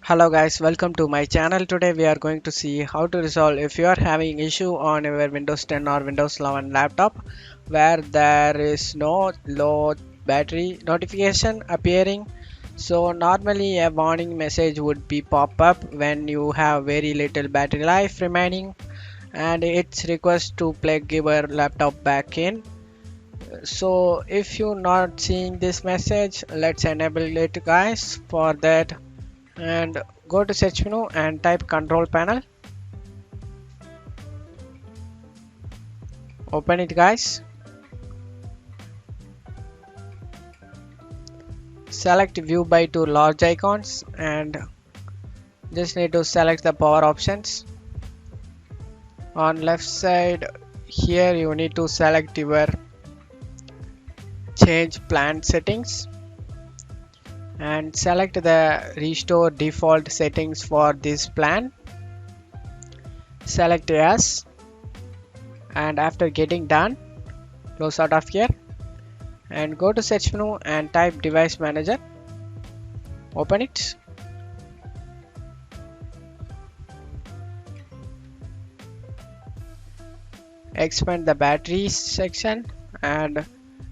Hello guys, welcome to my channel. Today we are going to see how to resolve if you are having issue on your Windows 10 or Windows 11 laptop where there is no low battery notification appearing. So normally a warning message would be pop up when you have very little battery life remaining and it's request to plug your laptop back in. So if you're not seeing this message, let's enable it guys. For that, and go to search menu and type control panel. Open it guys. Select view by two large icons and just need to select the power options. On left side here you need to select your change plan settings and select the restore default settings for this plan. Select yes, and after getting done close out of here and go to search menu and type device manager. Open it. Expand the battery section and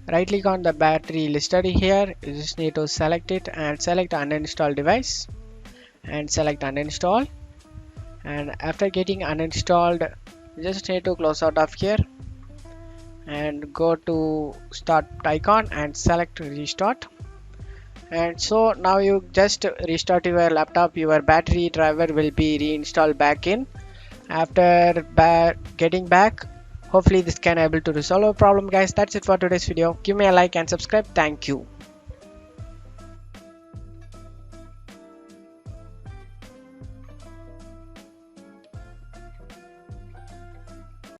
right click on the battery listed here. You just need to select it and select uninstall device and select uninstall, and after getting uninstalled you just need to close out of here and go to start icon and select restart. And so now you just restart your laptop, your battery driver will be reinstalled back in. After getting back, hopefully this can able to resolve our problem guys. That's it for today's video. Give me a like and subscribe. Thank you.